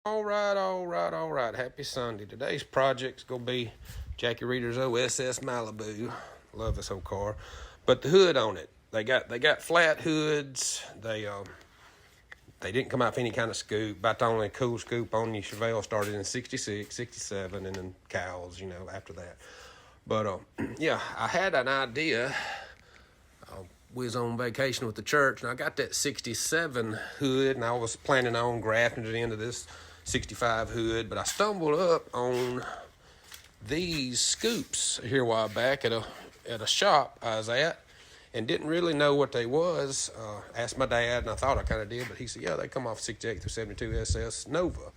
All right. Happy Sunday. Today's project's gonna be Jackie Reeder's OSS Malibu. Love this whole car, but the hood on it. They got flat hoods. They didn't come out with any kind of scoop. About the only cool scoop on the Chevelle started in '66, '67, and then cows. After that. But yeah, I had an idea. We was on vacation with the church, and I got that '67 hood, and I was planning on grafting it into this '65 hood, but I stumbled up on these scoops here a while back at a shop I was at, and didn't really know what they was. Asked my dad, and I thought I kind of did, but he said, yeah, they come off 68 through 72 SS Nova.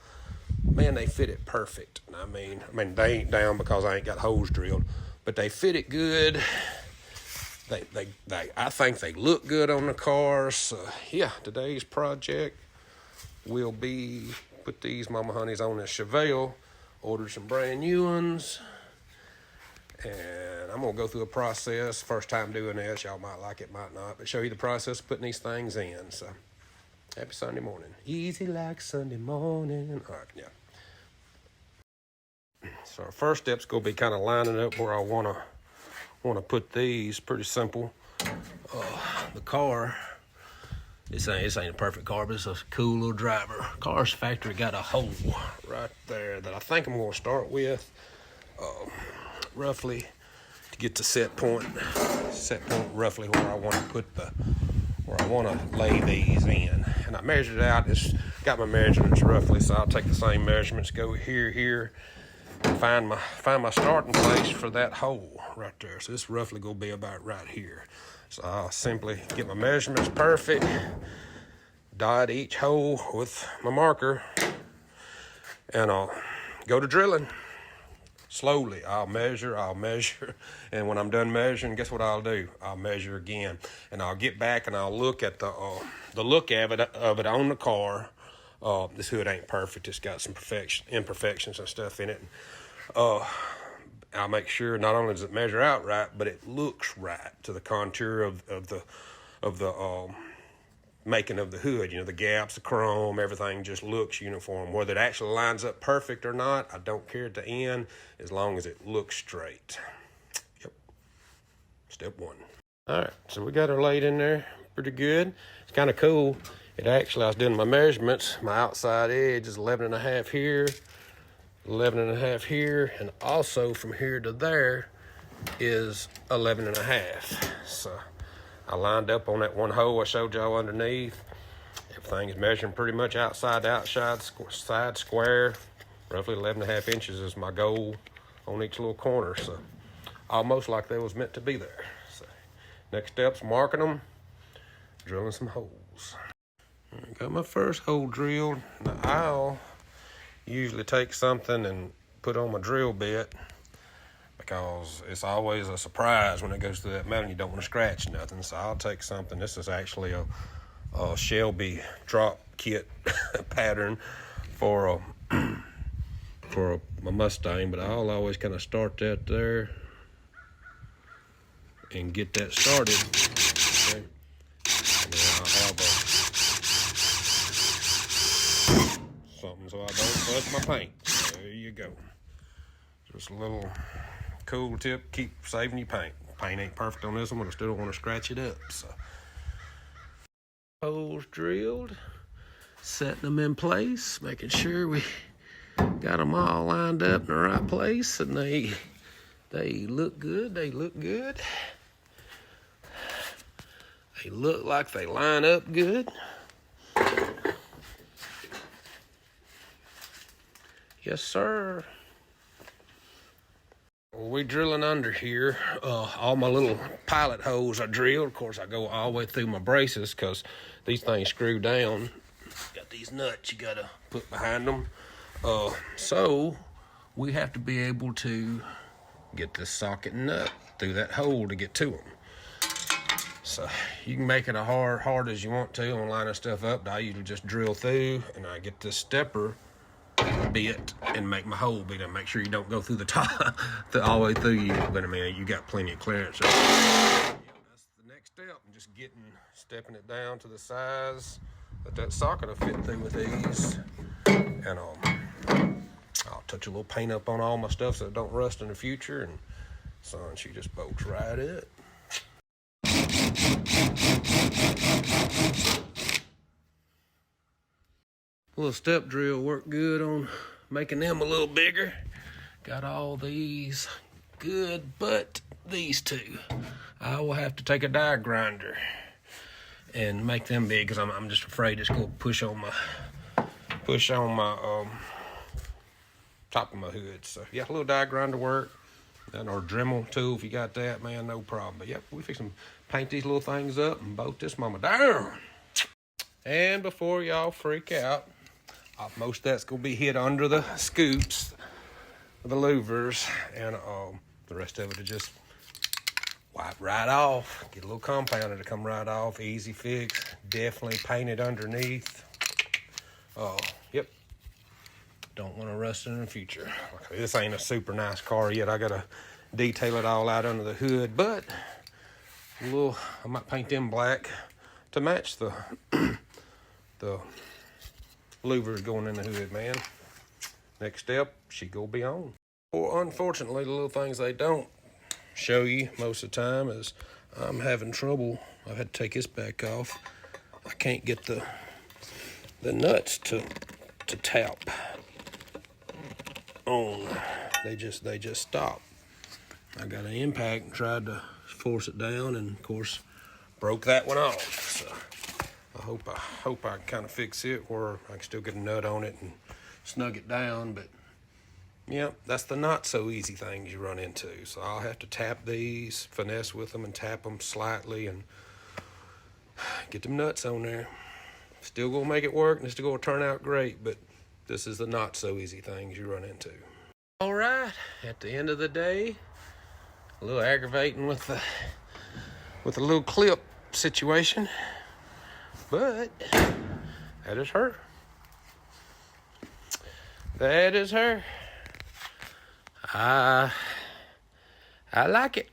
Man, they fit it perfect. I mean, they ain't down because I ain't got holes drilled, but they fit it good. I think they look good on the cars. So yeah, today's project will be put these Mama Honeys on this Chevelle, ordered some brand new ones, and I'm gonna go through a process. First time doing this, y'all might like it, might not, but show you the process of putting these things in. So happy Sunday morning, easy like Sunday morning. All right, yeah. So our first step's gonna be kind of lining up where I wanna put these. Pretty simple. The car, this ain't a perfect car, but it's a cool little driver. Car's factory got a hole right there that I think I'm going to start with, roughly to get to set point roughly where I want to lay these in. And I measured it out. It's got my measurements roughly, so I'll take the same measurements, go here, and find my starting place for that hole right there. So this roughly gonna be about right here. So I'll simply get my measurements perfect, dot each hole with my marker, and I'll go to drilling. Slowly, I'll measure, and when I'm done measuring, guess what I'll do? I'll measure again, and I'll get back and I'll look at the look of it on the car. This hood ain't perfect. It's got some imperfections and stuff in it. I'll make sure not only does it measure out right, but it looks right to the contour of the making of the hood. The gaps, the chrome, everything just looks uniform. Whether it actually lines up perfect or not, I don't care at the end, as long as it looks straight. Yep. Step one. All right, so we got her laid in there pretty good. It's kind of cool. I was doing my measurements. My outside edge is 11.5 here, 11.5 here, and also from here to there is 11.5. So I lined up on that one hole I showed y'all underneath. Everything's measuring pretty much outside to outside, side square. Roughly 11.5 inches is my goal on each little corner. So almost like they was meant to be there. So next step's marking them, drilling some holes. I got my first hole drilled. Now I'll usually take something and put on my drill bit, because it's always a surprise when it goes through that metal. You don't want to scratch nothing, so I'll take something. This is actually a Shelby drop kit pattern for my Mustang, but I'll always kind of start that there and get that started. Okay. And then I'll have something so I don't bust my paint. There you go. Just a little cool tip, keep saving your paint. Paint ain't perfect on this one, but I still don't want to scratch it up. So holes drilled, setting them in place, making sure we got them all lined up in the right place, and they look good. They look good. They look like they line up good. Yes, sir. Well, we drilling under here. All my little pilot holes I drilled. Of course, I go all the way through my braces because these things screw down. Got these nuts you gotta put behind them. So we have to be able to get this socket nut through that hole to get to them. So you can make it as hard as you want to on lining stuff up. I usually just drill through, and I get this stepper bit and make my hole bit, and make sure you don't go through the top all the way through you. But I mean, you got plenty of clearance. So, yeah, that's the next step. I'm just stepping it down to the size that socket will fit through with these, And I'll touch a little paint up on all my stuff so it don't rust in the future, and son, she just bolts right up. A little step drill worked good on making them a little bigger. Got all these good, but these two, I will have to take a die grinder and make them big, because I'm just afraid it's gonna push on my top of my hood. So yeah, a little die grinder work, and or Dremel tool if you got that, man, no problem. But yep, we fix them, paint these little things up and bolt this mama down. And before y'all freak out, most of that's gonna be hid under the scoops, the louvers, and the rest of it will just wipe right off. Get a little compounder to come right off. Easy fix. Definitely paint it underneath. Yep. Don't want to rust it in the future. Okay, this ain't a super nice car yet. I gotta detail it all out under the hood, but I might paint them black to match the the louvers going in the hood, man. Next step, she gonna be on. Or unfortunately, the little things they don't show you most of the time is I'm having trouble. I've had to take this back off. I can't get the nuts to tap on. They just stop. I got an impact and tried to force it down, and of course broke that one off. So I hope I can kind of fix it where I can still get a nut on it and snug it down. But yeah, that's the not so easy things you run into. So I'll have to tap these, finesse with them and tap them slightly and get them nuts on there. Still gonna make it work, and it's still gonna turn out great, but this is the not so easy things you run into. All right, at the end of the day, a little aggravating with the little clip situation, but that is her. That is her. I like it.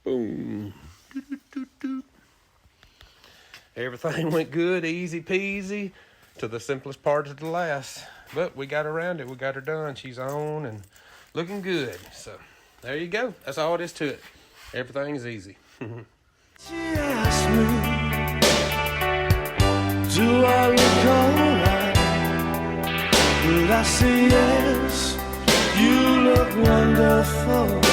Boom. Everything went good, easy peasy, to the simplest part of the last. But we got around it. We got her done. She's on and looking good. So there you go. That's all it is to it. Everything's easy. She asked me, do I look alright? Did I say yes? You look wonderful.